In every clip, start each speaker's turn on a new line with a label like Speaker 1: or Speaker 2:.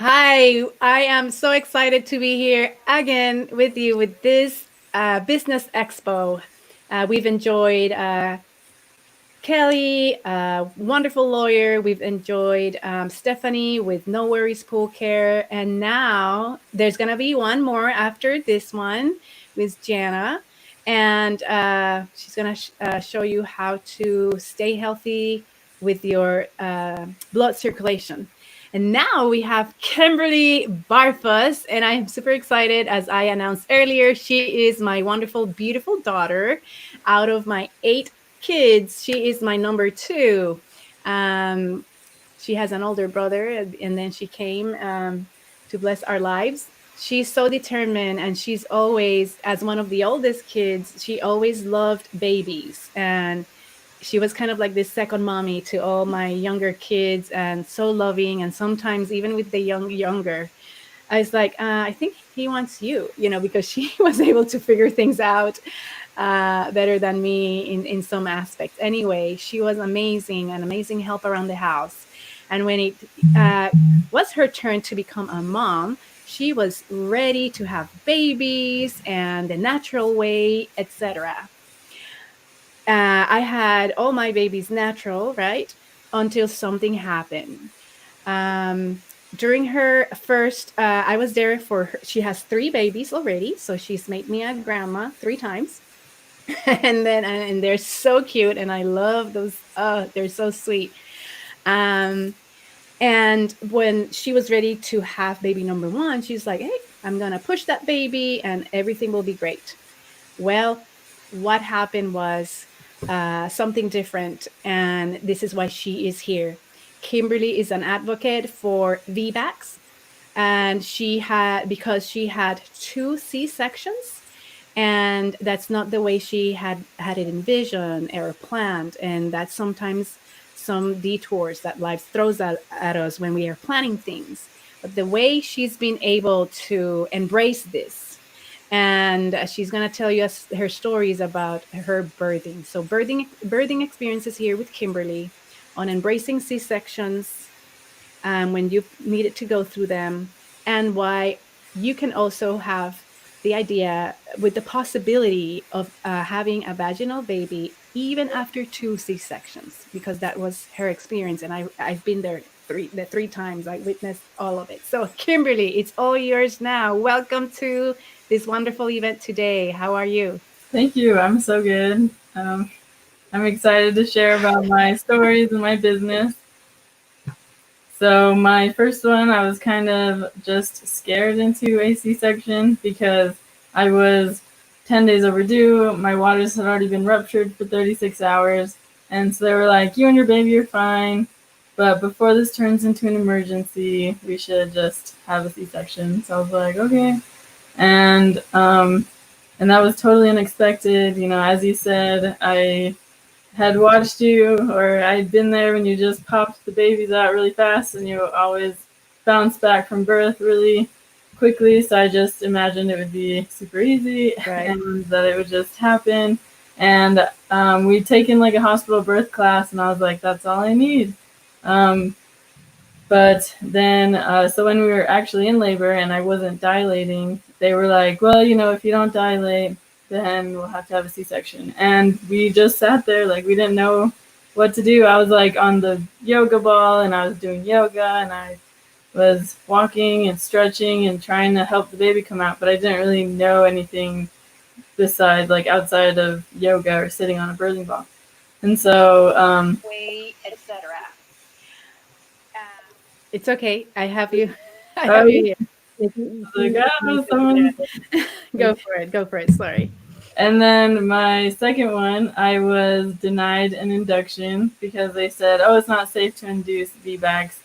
Speaker 1: Hi, I am so excited to be here again with you with this business expo. We've enjoyed Kelly, a wonderful lawyer. We've enjoyed Stephanie with No Worries Pool Care. And now there's going to be one more after this one with Jana. And she's going to show you how to stay healthy with your blood circulation. And now we have Kimberly Barfuss, and I am super excited. As I announced earlier, she is my wonderful, beautiful daughter. Out of my 8 kids, she is my number two. Um, she has an older brother, and then she came to bless our lives. She's so determined, and she's always, as one of the oldest kids, she always loved babies. And she was kind of like this second mommy to all my younger kids, and so loving. And sometimes even with the younger, I was like, I think he wants you, because she was able to figure things out better than me in some aspects. Anyway, she was amazing, an amazing help around the house. And when it uh, was her turn to become a mom, she was ready to have babies and the natural way, etc. I had all my babies natural, right? Until something happened. Um, During her first, I was there for her. She has 3 babies already, so she's made me a grandma 3 times. And they're so cute, and I love those. Oh, they're so sweet. Um, and when she was ready to have baby number one, she's like, "Hey, I'm gonna push that baby, and everything will be great." Well, what happened was something different, and this is why she is here. Kimberly is an advocate for VBACs, and because she had 2 C-sections, and that's not the way she had it envisioned or planned, and that's sometimes some detours that life throws at us when we are planning things. But the way she's been able to embrace this, and she's going to tell you her stories about her birthing. So birthing experiences here with Kimberly on embracing C-sections, when you needed to go through them, and why you can also have the idea with the possibility of having a vaginal baby even after 2 C-sections, because that was her experience, and I've been there the 3 times. I witnessed all of it. So Kimberly, it's all yours now. Welcome to this wonderful event today. How are you?
Speaker 2: Thank you. I'm so good. I'm excited to share about my stories and my business. So, my first one, I was kind of just scared into a C-section because I was 10 days overdue. My waters had already been ruptured for 36 hours. And so they were like, you and your baby are fine. But before this turns into an emergency, we should just have a C-section. So I was like, okay. And and that was totally unexpected. As you said, I had watched you, or I'd been there when you just popped the babies out really fast, and you always bounce back from birth really quickly. So I just imagined it would be super easy,
Speaker 1: Right.
Speaker 2: and that it would just happen. And we'd taken like a hospital birth class, and I was like, that's all I need. Um, but then, so when we were actually in labor and I wasn't dilating, they were like, well, if you don't dilate, then we'll have to have a C-section. And we just sat there like we didn't know what to do. I was like on the yoga ball, and I was doing yoga, and I was walking and stretching and trying to help the baby come out, but I didn't really know anything besides like outside of yoga or sitting on a birthing ball. And so,
Speaker 1: Way, etc. It's okay. I have you. I
Speaker 2: I
Speaker 1: have you
Speaker 2: was
Speaker 1: here. If you
Speaker 2: like,
Speaker 1: need me
Speaker 2: oh,
Speaker 1: to,
Speaker 2: someone.
Speaker 1: yeah. Go for it. Go for it. Sorry.
Speaker 2: And then my second one, I was denied an induction because they said, oh, it's not safe to induce VBACs.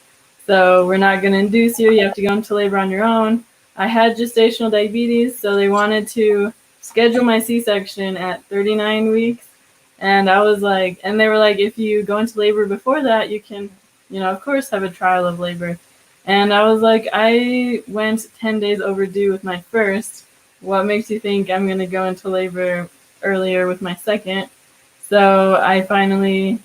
Speaker 2: So we're not going to induce you. You have to go into labor on your own. I had gestational diabetes, so they wanted to schedule my C-section at 39 weeks. And I was like, and they were like, if you go into labor before that, you can, of course, have a trial of labor. And I was like, I went 10 days overdue with my first. What makes you think I'm going to go into labor earlier with my second? So I finally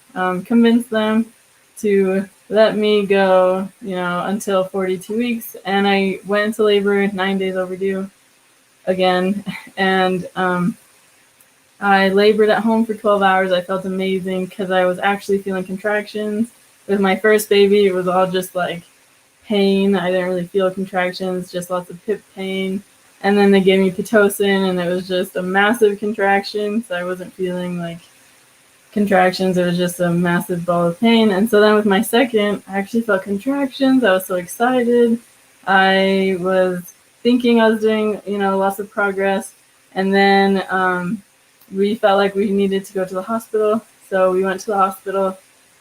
Speaker 2: convinced them to let me go, until 42 weeks. And I went into labor 9 days overdue again. And I labored at home for 12 hours. I felt amazing because I was actually feeling contractions. With my first baby, it was all just like pain. I didn't really feel contractions, just lots of hip pain. And then they gave me Pitocin, and it was just a massive contraction. So I wasn't feeling like contractions. It was just a massive ball of pain. And so then with my second, I actually felt contractions. I was so excited. I was thinking I was doing, lots of progress. And then we felt like we needed to go to the hospital. So we went to the hospital,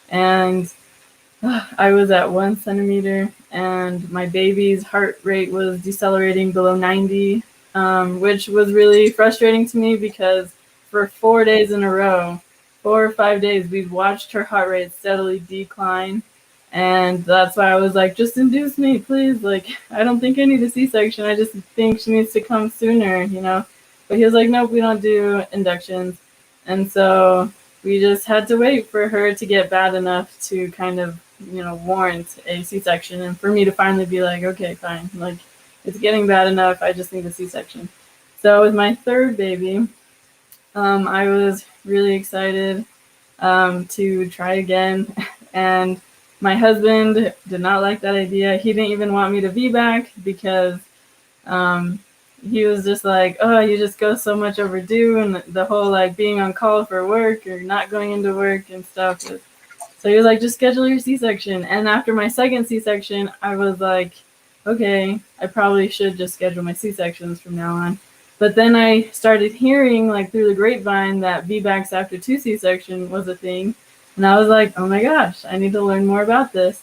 Speaker 2: and I was at 1 centimeter, and my baby's heart rate was decelerating below 90, which was really frustrating to me because for 4 days in a row, 4 or 5 days, we've watched her heart rate steadily decline. And that's why I was like, just induce me, please. Like, I don't think I need a C-section. I just think she needs to come sooner, But he was like, nope, we don't do inductions. And so we just had to wait for her to get bad enough to kind of, warrant a C-section, and for me to finally be like, okay, fine, like it's getting bad enough, I just need a C-section. So with my third baby, I was really excited to try again, and my husband did not like that idea. He didn't even want me to VBAC because he was just like, oh, you just go so much overdue, and the whole like being on call for work or not going into work and stuff. So he was like, just schedule your C-section. And after my second C-section, I was like, okay, I probably should just schedule my C-sections from now on. But then I started hearing like through the grapevine that VBACs after 2 C-section was a thing. And I was like, oh my gosh, I need to learn more about this.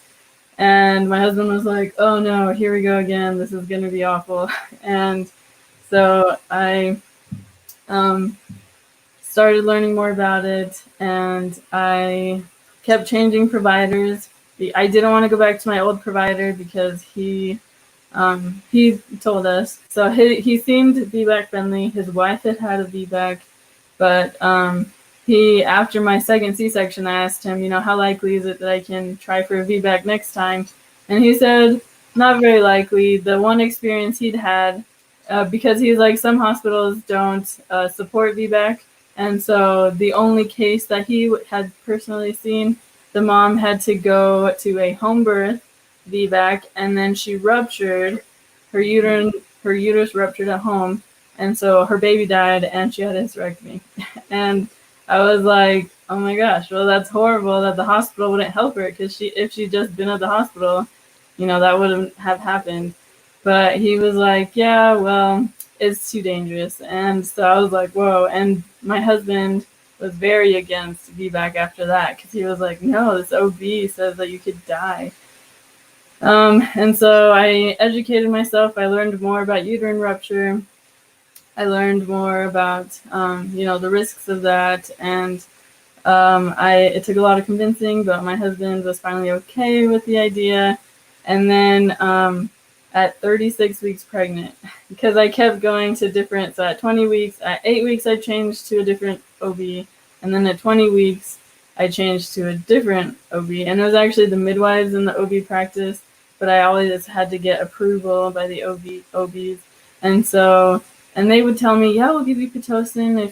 Speaker 2: And my husband was like, oh no, here we go again. This is going to be awful. And so I started learning more about it, and I kept changing providers. I didn't want to go back to my old provider because he told us. So he seemed VBAC friendly. His wife had had a VBAC, but after my second C-section, I asked him, how likely is it that I can try for a VBAC next time? And he said, not very likely. The one experience he'd had, because he's like, some hospitals don't support VBAC. And so the only case that he had personally seen, the mom had to go to a home birth VBAC, and then she ruptured, her uterus ruptured at home, and so her baby died, and she had a hysterectomy. And I was like, oh my gosh, well, that's horrible that the hospital wouldn't help her, because if she'd just been at the hospital, that wouldn't have happened. But he was like, yeah, well, it's too dangerous. And so I was like, whoa. And my husband was very against VBAC after that, because he was like, no, this OB says that you could die. And so I educated myself. I learned more about uterine rupture. I learned more about, the risks of that. And it took a lot of convincing, but my husband was finally okay with the idea. And then at 36 weeks pregnant, because I kept going to different, so at 20 weeks, at 8 weeks, I changed to a different OB. And then at 20 weeks, I changed to a different OB. And it was actually the midwives in the OB practice, but I always had to get approval by the OBs. And so, and they would tell me, yeah, we'll give you Pitocin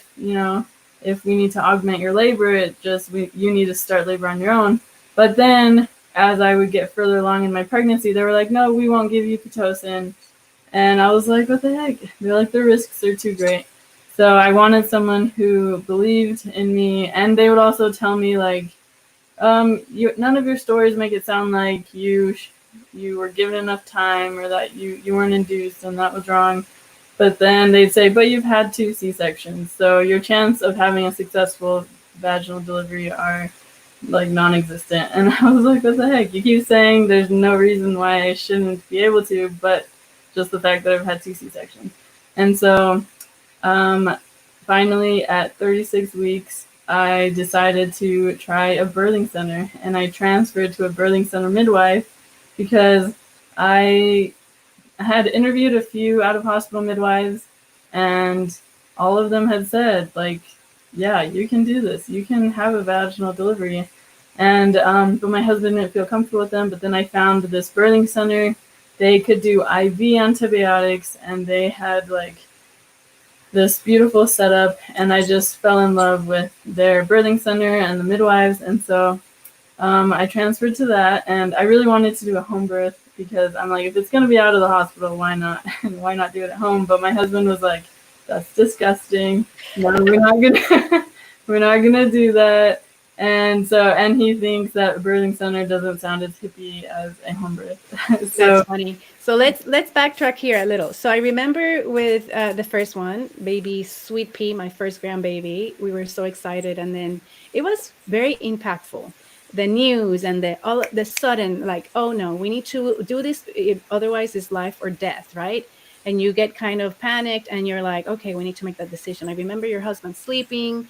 Speaker 2: if we need to augment your labor. You need to start labor on your own. But then as I would get further along in my pregnancy, they were like, no, we won't give you Pitocin. And I was like, what the heck? They're like, the risks are too great. So I wanted someone who believed in me, and they would also tell me like, none of your stories make it sound like you were given enough time, or that you weren't induced, and that was wrong. But then they'd say, but you've had 2 C-sections, so your chance of having a successful vaginal delivery are like non-existent. And I was like, what the heck? You keep saying there's no reason why I shouldn't be able to, but just the fact that I've had 2 C-sections. And so finally at 36 weeks, I decided to try a birthing center, and I transferred to a birthing center midwife because I had interviewed a few out-of-hospital midwives, and all of them had said, like, yeah, you can do this. You can have a vaginal delivery. And but my husband didn't feel comfortable with them. But then I found this birthing center. They could do IV antibiotics, and they had like this beautiful setup. And I just fell in love with their birthing center and the midwives. And so I transferred to that, and I really wanted to do a home birth because I'm like, if it's gonna be out of the hospital, why not? Why not do it at home? But my husband was like, that's disgusting. No, we're not gonna, we're not gonna do that. And so, and he thinks that a birthing center doesn't sound as hippie as a home birth.
Speaker 1: That's
Speaker 2: So
Speaker 1: funny. So let's backtrack here a little. So I remember with the first one, baby Sweet Pea, my first grandbaby, we were so excited, and then it was very impactful. The news and the sudden, like, oh no, we need to do this, otherwise it's life or death, right? And you get kind of panicked, and you're like, okay, we need to make that decision. I remember your husband sleeping,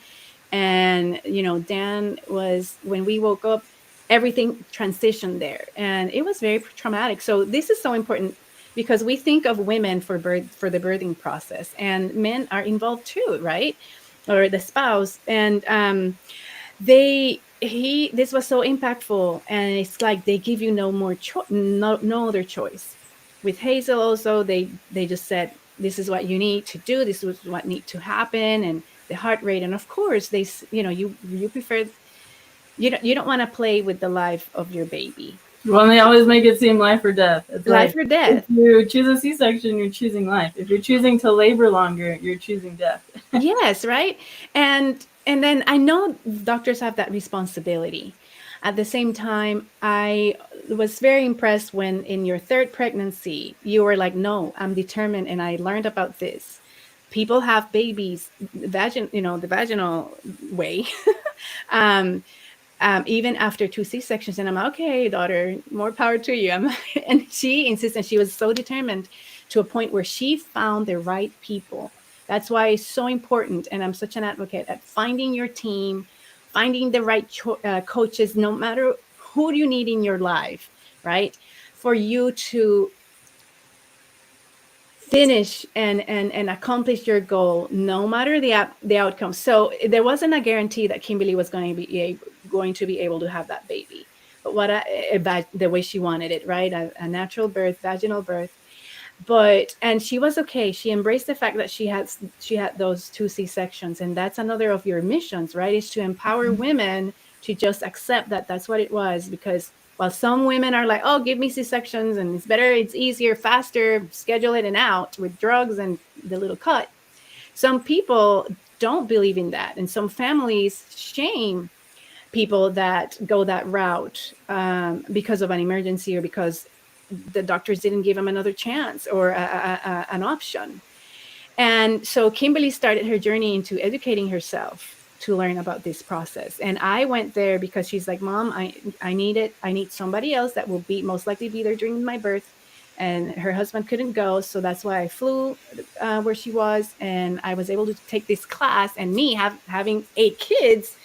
Speaker 1: and Dan was, when we woke up, everything transitioned there, and it was very traumatic. So this is so important because we think of women for the birthing process, and men are involved too, right? Or the spouse. And this was so impactful, and it's like they give you no other choice. With Hazel also, they just said, this is what you need to do, this is what need to happen, and the heart rate. And of course they, you prefer, you don't want to play with the life of your baby.
Speaker 2: well, they always make it seem life or death. It's
Speaker 1: Life
Speaker 2: like
Speaker 1: or
Speaker 2: if
Speaker 1: death.
Speaker 2: you choose a C-section, you're choosing life. If you're choosing to labor longer, you're choosing death.
Speaker 1: Yes, right. And then I know doctors have that responsibility. At the same time, I was very impressed when in your third pregnancy you were like, no, I'm determined, and I learned about this. People have babies the vaginal way. um, even after 2 C-sections, and I'm like, okay, daughter, more power to you. And she insisted, she was so determined to a point where she found the right people. That's why it's so important, and I'm such an advocate at finding your team, finding the right coaches, no matter who you need in your life, right? For you to finish and accomplish your goal, no matter the outcome. So there wasn't a guarantee that Kimberly was going to be able to have that baby, but the way she wanted it, right? A natural birth, vaginal birth. And she was okay. She embraced the fact that she had those 2 C-sections, and that's another of your missions, right? Is to empower women to just accept that that's what it was. Because while some women are like, oh, give me C-sections and it's better, it's easier, faster, schedule it and out with drugs and the little cut. Some people don't believe in that, and some families shame people that go that route because of an emergency, or because the doctors didn't give them another chance or an option. And so Kimberly started her journey into educating herself to learn about this process. And I went there because she's like, Mom, I need it. I need somebody else that will most likely be there during my birth. And her husband couldn't go. So that's why I flew where she was. And I was able to take this class. And me having 8 kids,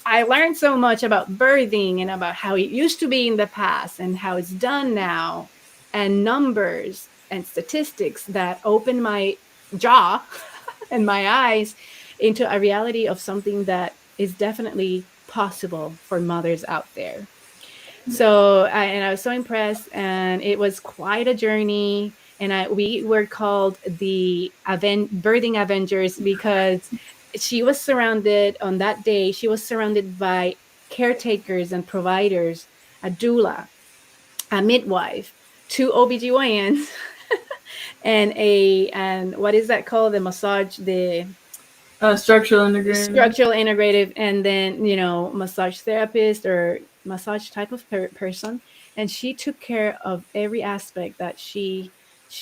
Speaker 1: I learned so much about birthing and about how it used to be in the past and how it's done now, and numbers and statistics that opened my jaw and my eyes into a reality of something that is definitely possible for mothers out there. So I was so impressed, and it was quite a journey. And we were called the birthing Avengers because she was surrounded on that day. She was surrounded by caretakers and providers, a doula, a midwife, 2 OBGYNs, and what is that called? The massage, the
Speaker 2: Structural integrative.
Speaker 1: structural integrative, and then massage therapist or massage type of person. And she took care of every aspect that she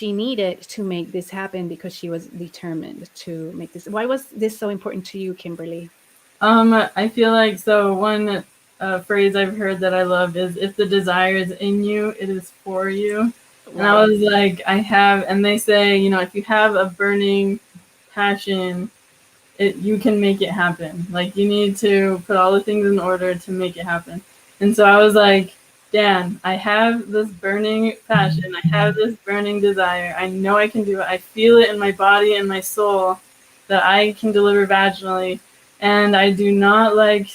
Speaker 1: needed to make this happen, because she was determined to make this. Why was this so important to you, Kimberly?
Speaker 2: I feel like, so one phrase I've heard that I love is, if the desire is in you, it is for you. And I
Speaker 1: Wow.
Speaker 2: was like, and they say, if you have a burning passion, you can make it happen. Like, you need to put all the things in order to make it happen. And so I was like, Dan, I have this burning passion. I have this burning desire. I know I can do it. I feel it in my body and my soul that I can deliver vaginally. And I do not like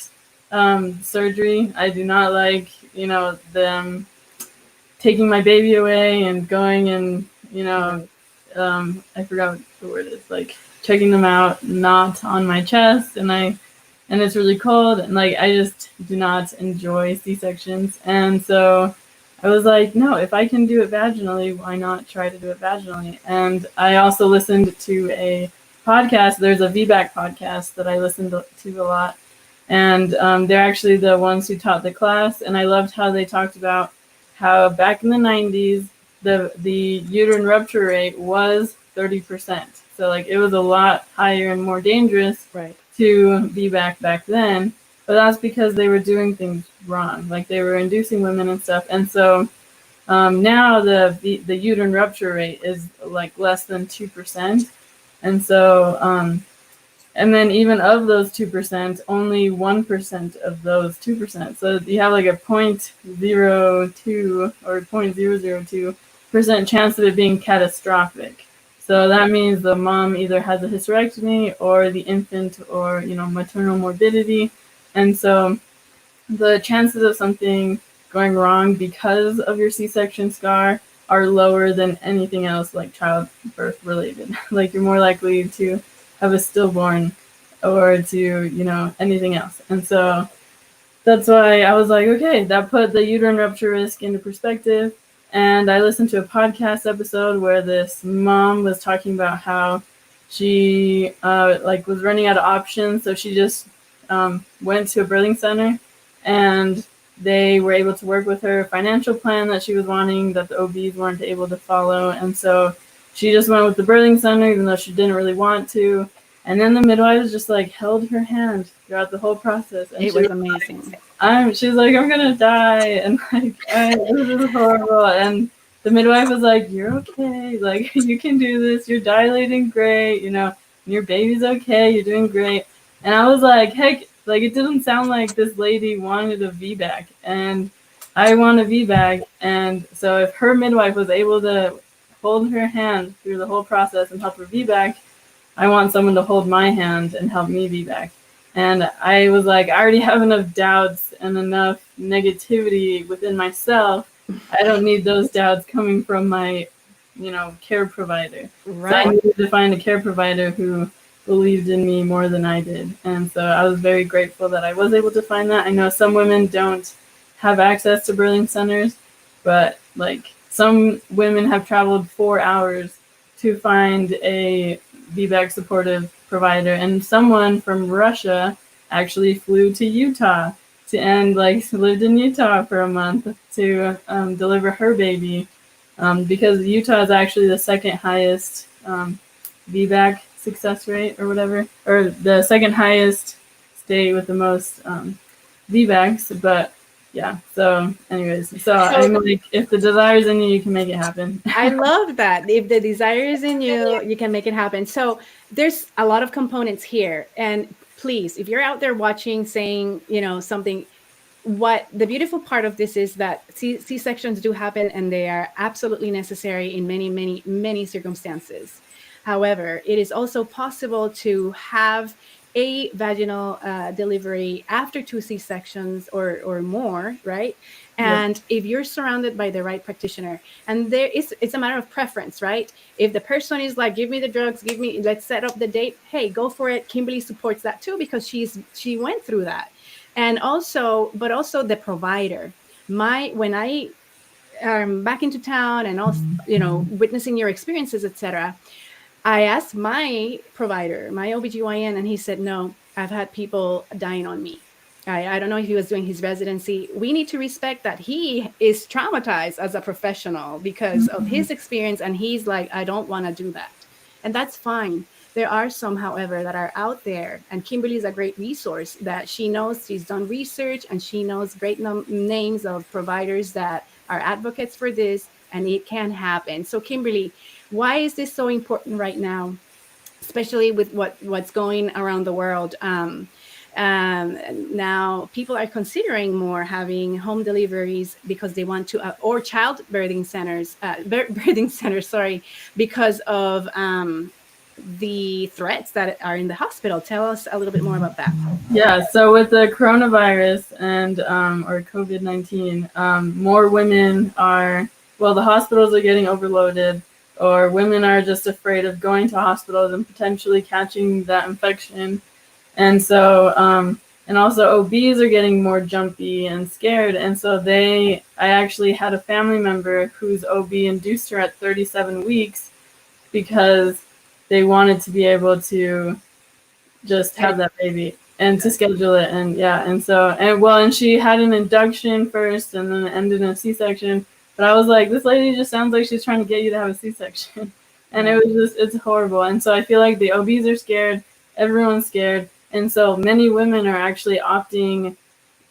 Speaker 2: surgery. I do not like, them taking my baby away and going and, I forgot what the word is, like checking them out, not on my chest, and it's really cold, and like I just do not enjoy C-sections. And so I was like, no, if I can do it vaginally, why not try to do it vaginally? And I also listened to a podcast. There's a VBAC podcast that I listened to a lot, and they're actually the ones who taught the class. And I loved how they talked about how back in the 90s, the uterine rupture rate was 30%. So like it was a lot higher and more dangerous to be back then. But that's because they were doing things wrong. Like they were inducing women and stuff. And so now the uterine rupture rate is like less than 2%. And so and then even of those 2%, only 1% of those 2%. So you have like a 0.02 or 0.002% chance of it being catastrophic. So that means the mom either has a hysterectomy or the infant or, maternal morbidity. And so the chances of something going wrong because of your C-section scar are lower than anything else like childbirth related. Like you're more likely to have a stillborn or to, anything else. And so that's why I was like, okay, that put the uterine rupture risk into perspective. And I listened to a podcast episode where this mom was talking about how she was running out of options. So she just went to a birthing center, and they were able to work with her financial plan that she was wanting, that the OBs weren't able to follow. And so she just went with the birthing center, even though she didn't really want to. And then the midwives just like held her hand throughout the whole process. And
Speaker 1: it was amazing.
Speaker 2: She's like, I'm gonna die, and like, this is horrible. And the midwife was like, you're okay, like you can do this. You're dilating great, your baby's okay. You're doing great. And I was like, heck, like it didn't sound like this lady wanted a VBAC, and I want a VBAC. And so if her midwife was able to hold her hand through the whole process and help her VBAC, I want someone to hold my hand and help me VBAC. And I was like, I already have enough doubts and enough negativity within myself. I don't need those doubts coming from my, care provider.
Speaker 1: Right.
Speaker 2: So I needed to find a care provider who believed in me more than I did. And so I was very grateful that I was able to find that. I know some women don't have access to birthing centers, but like some women have traveled 4 hours to find a VBAC supportive provider, and someone from Russia actually flew to Utah and lived in Utah for a month to deliver her baby, because Utah is actually the second highest VBAC success rate or whatever, or the second highest state with the most VBACs. But yeah, so anyways, so I'm like, if the desire is in you, you can make it happen.
Speaker 1: I love that. If the desire is in you, you can make it happen. So there's a lot of components here. And please, if you're out there watching, saying, something, what the beautiful part of this is that C-sections do happen, and they are absolutely necessary in many, many, many circumstances. However, it is also possible to have a vaginal delivery after 2 C-sections or more, right? And if you're surrounded by the right practitioner, and it's a matter of preference, right? If the person is like, give me the drugs, let's set up the date, hey, go for it. Kimberly supports that too, because she went through that. And also the provider. When I back into town and also, witnessing your experiences, etc., I asked my provider, my OBGYN, and he said, no, I've had people dying on me. I don't know if he was doing his residency. We need to respect that he is traumatized as a professional because of his experience. And he's like, I don't want to do that. And that's fine. There are some, however, that are out there. And Kimberly is a great resource that she knows. She's done research, and she knows great names of providers that are advocates for this, and it can happen. So Kimberly, why is this so important right now, especially with what's going around the world? Now people are considering more having home deliveries because they want to, or child birthing centers, because of the threats that are in the hospital. Tell us a little bit more about that.
Speaker 2: Yeah, so with the coronavirus and or COVID-19, more women are, well, the hospitals are getting overloaded, or women are just afraid of going to hospitals and potentially catching that infection. And so, and also OBs are getting more jumpy and scared. And so I actually had a family member whose OB induced her at 37 weeks because they wanted to be able to just have that baby and to schedule it. And yeah, and so, and she had an induction first and then it ended in a C-section. But I was like, this lady just sounds like she's trying to get you to have a C-section. And it was just, it's horrible. And so I feel like the OBs are scared, everyone's scared. And so many women are actually opting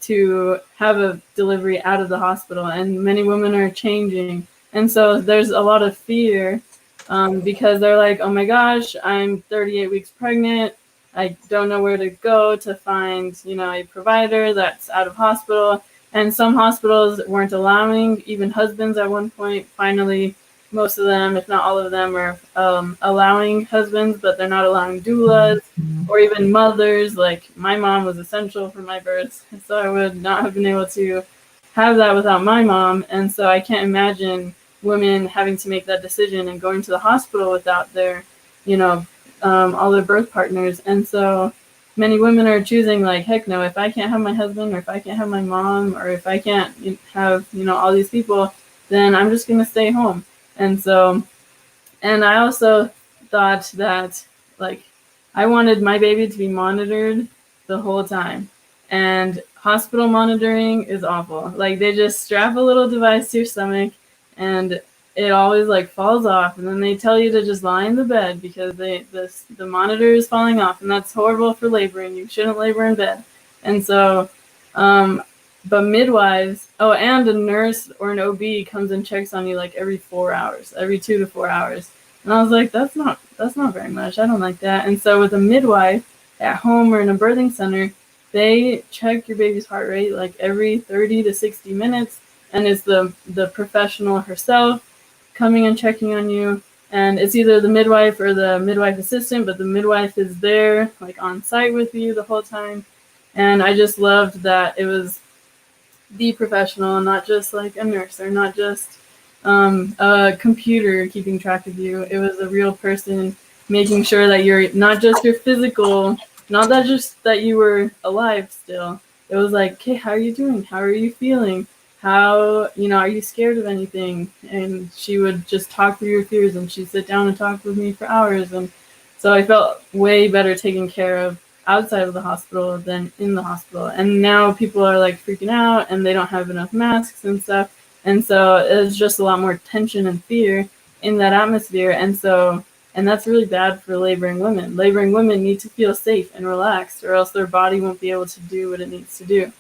Speaker 2: to have a delivery out of the hospital, and many women are changing. And so there's a lot of fear because they're like, oh my gosh, I'm 38 weeks pregnant. I don't know where to go to find, a provider that's out of hospital. And some hospitals weren't allowing even husbands at one point. Finally, most of them, if not all of them, are allowing husbands, but they're not allowing doulas or even mothers. Like my mom was essential for my birth, so I would not have been able to have that without my mom. And so I can't imagine women having to make that decision and going to the hospital without their, all their birth partners. And so many women are choosing like, heck no, if I can't have my husband, or if I can't have my mom, or if I can't have, all these people, then I'm just going to stay home. And so, and I also thought that like I wanted my baby to be monitored the whole time. And hospital monitoring is awful. Like they just strap a little device to your stomach and it always like falls off, and then they tell you to just lie in the bed because the monitor is falling off, and that's horrible for laboring. You shouldn't labor in bed. And so but midwives, and a nurse or an OB comes and checks on you like every 4 hours, every 2 to 4 hours. And I was like, that's not very much. I don't like that. And so with a midwife at home or in a birthing center, they check your baby's heart rate like every 30 to 60 minutes. And it's the professional herself coming and checking on you. And it's either the midwife or the midwife assistant, but the midwife is there like on site with you the whole time. And I just loved that it was the professional, not just like a nurse or not just a computer keeping track of you. It was a real person making sure that you're not just your physical, not that just that you were alive still. It was like, okay, how are you doing? How are you feeling? How, are you scared of anything? And she would just talk through your fears, and she'd sit down and talk with me for hours. And so I felt way better taken care of outside of the hospital than in the hospital. And now people are like freaking out and they don't have enough masks and stuff. And so it's just a lot more tension and fear in that atmosphere. And that's really bad for laboring women. Laboring women need to feel safe and relaxed, or else their body won't be able to do what it needs to do.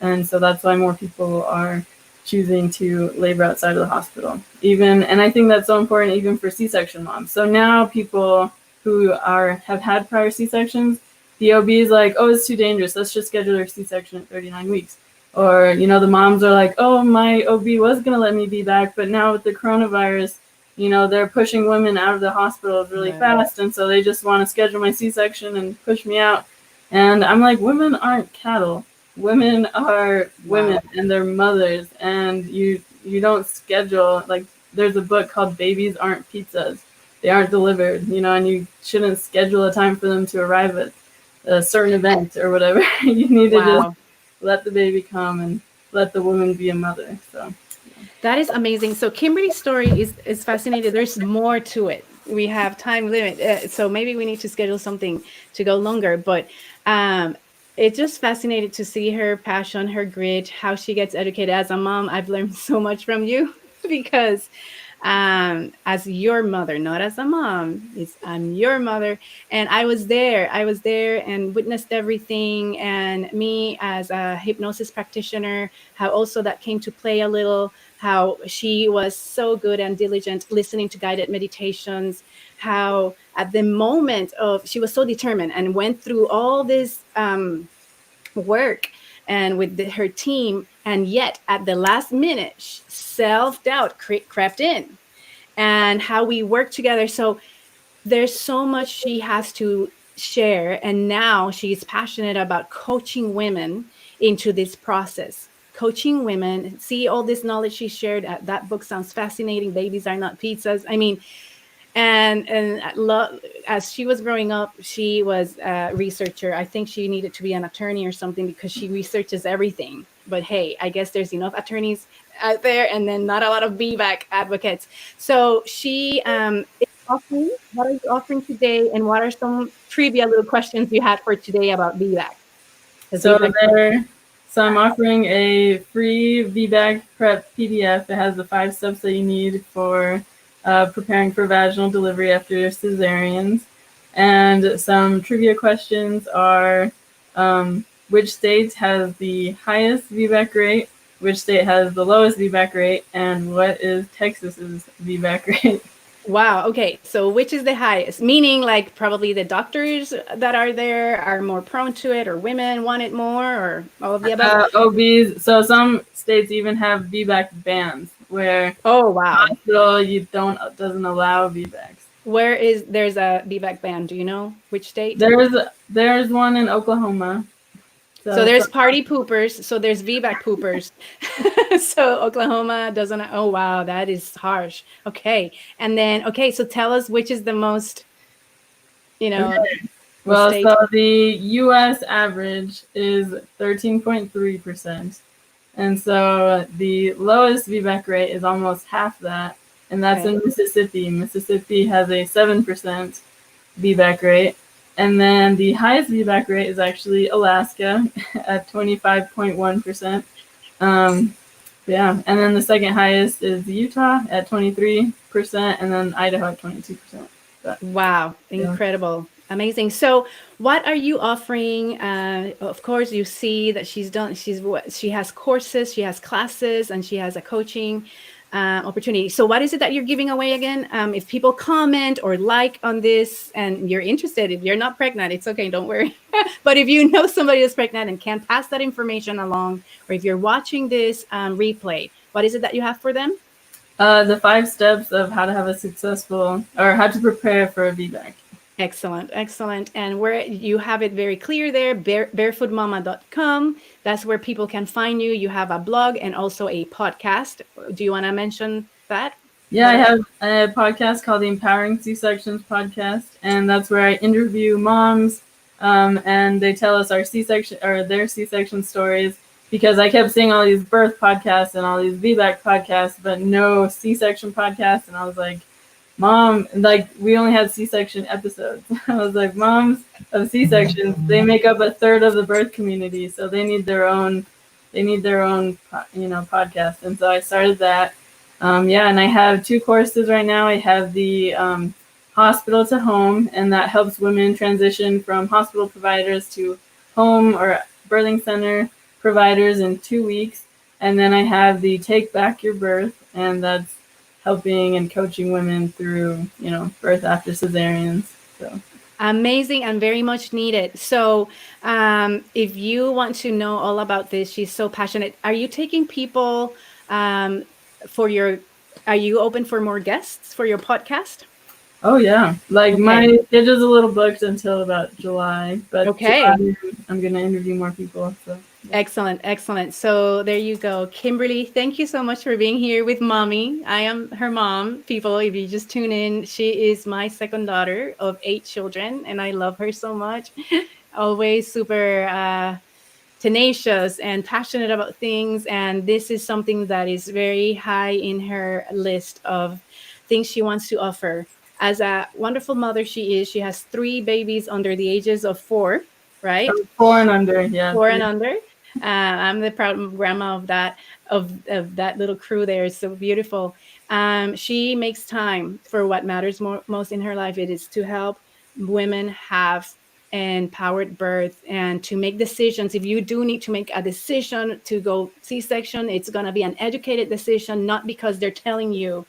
Speaker 2: And so that's why more people are choosing to labor outside of the hospital. And I think that's so important even for C-section moms. So now people who have had prior C-sections, the OB is like, oh, it's too dangerous. Let's just schedule a C-section at 39 weeks. Or, the moms are like, oh, my OB was going to let me be back, but now with the coronavirus, they're pushing women out of the hospitals really fast. And so they just want to schedule my C-section and push me out. And I'm like, women aren't cattle. Women are women, and they're mothers. And you don't schedule, like, there's a book called Babies Aren't Pizzas. They aren't delivered, and you shouldn't schedule a time for them to arrive at a certain event or whatever. You need to just let the baby come and let the woman be a mother. So
Speaker 1: that is amazing. So Kimberly's story is fascinating. There's more to it. We have time limit, so maybe we need to schedule something to go longer. But it's just fascinating to see her passion, her grit, how she gets educated. As a mom, I've learned so much from you because as your mother, not as a mom, I'm your mother. And I was there and witnessed everything. And me as a hypnosis practitioner, how also that came to play a little, how she was so good and diligent listening to guided meditations, how at the moment she was so determined and went through all this work and with her team, and yet at the last minute self-doubt crept in, and how we work together. So there's so much she has to share. And now she's passionate about coaching women into this process. Coaching women, see all this knowledge she shared. That book sounds fascinating. Babies Are Not Pizzas. I mean, and as she was growing up, she was a researcher. I think she needed to be an attorney or something because she researches everything. But hey, I guess there's enough attorneys out there, and then not a lot of VBAC advocates. So she is offering. What are you offering today, and what are some trivia little questions you had for today about VBAC? Because
Speaker 2: So
Speaker 1: VBAC.
Speaker 2: so I'm offering a free VBAC prep PDF. It has the 5 steps that you need for preparing for vaginal delivery after cesareans. And some trivia questions are, which state has the highest VBAC rate, which state has the lowest VBAC rate, and what is Texas's VBAC rate?
Speaker 1: Wow. Okay. So which is the highest? Meaning, like, probably the doctors that are there are more prone to it, or women want it more, or all of the above?
Speaker 2: OBs. So some states even have VBAC bans where
Speaker 1: Oh, wow.
Speaker 2: hospital you doesn't allow VBACs.
Speaker 1: There's a VBAC ban? Do you know which state?
Speaker 2: There's one in Oklahoma.
Speaker 1: So
Speaker 2: So
Speaker 1: there's party poopers. So there's VBAC poopers. So Oklahoma doesn't. Oh, wow. That is harsh. Okay. And then, okay. So tell us which is the most,
Speaker 2: okay.
Speaker 1: the
Speaker 2: Well,
Speaker 1: state.
Speaker 2: so the U.S. average is 13.3%, and so the lowest VBAC rate is almost half that, and that's
Speaker 1: Okay.
Speaker 2: in Mississippi. Mississippi has a 7% VBAC rate. And then the highest VBAC rate is actually Alaska at 25.1%. Yeah, and then the second highest is Utah at 23%, and then Idaho at 22%. But,
Speaker 1: Wow,
Speaker 2: yeah.
Speaker 1: incredible. Amazing. So, what are you offering? Of course, you see that she has courses, she has classes, and she has a coaching opportunity. So, what is it that you're giving away again? If people comment or like on this and you're interested, if you're not pregnant, it's okay, don't worry. But if you know somebody that's pregnant and can pass that information along, or if you're watching this replay, what is it that you have for them?
Speaker 2: The 5 steps of how to have a successful, or how to prepare for a VBAC.
Speaker 1: Excellent, excellent. And where you have it very clear there, barefootmama.com. That's where people can find you. You have a blog and also a podcast. Do you want to mention that?
Speaker 2: Yeah, I have a podcast called the Empowering C-Sections Podcast, and that's where I interview moms, and they tell us our C-section or their C-section stories. Because I kept seeing all these birth podcasts and all these VBAC podcasts, but no C-section podcasts, and I was like, Mom, like we only had C-section episodes. I was like, moms of C-sections, they make up a third of the birth community, so they need their own, podcast. And so I started that. Yeah, and I have 2 courses right now. I have the hospital to home, and that helps women transition from hospital providers to home or birthing center providers in 2 weeks. And then I have the Take Back Your Birth, and that's helping and coaching women through, birth after cesareans. So
Speaker 1: Amazing and very much needed. So, if you want to know all about this, she's so passionate. Are you taking people for your, are you open for more guests for your podcast?
Speaker 2: oh yeah, like
Speaker 1: Okay.
Speaker 2: my schedule's a little booked until about July, but
Speaker 1: Okay.
Speaker 2: I'm gonna interview more people. So yeah.
Speaker 1: Excellent, excellent. So there you go. Kimberly, thank you so much for being here with mommy. I am her mom. People, if you just tune in, she is my second daughter of 8 children, and I love her so much. Always super tenacious and passionate about things. And this is something that is very high in her list of things she wants to offer. As a wonderful mother she is, she has 3 babies under the ages of 4, right?
Speaker 2: 4 and under, yeah.
Speaker 1: 4 and under. I'm the proud grandma of that little crew there. It's so beautiful. She makes time for what matters most in her life. It is to help women have empowered birth and to make decisions. If you do need to make a decision to go C-section, it's going to be an educated decision, not because they're telling you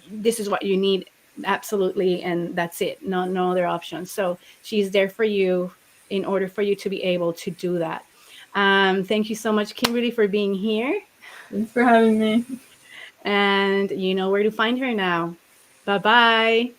Speaker 1: this is what you need absolutely and that's it. No other options. So she's there for you in order for you to be able to do that. Thank you so much, Kimberly, for being here.
Speaker 2: Thanks for having me.
Speaker 1: And you know where to find her now. Bye-bye.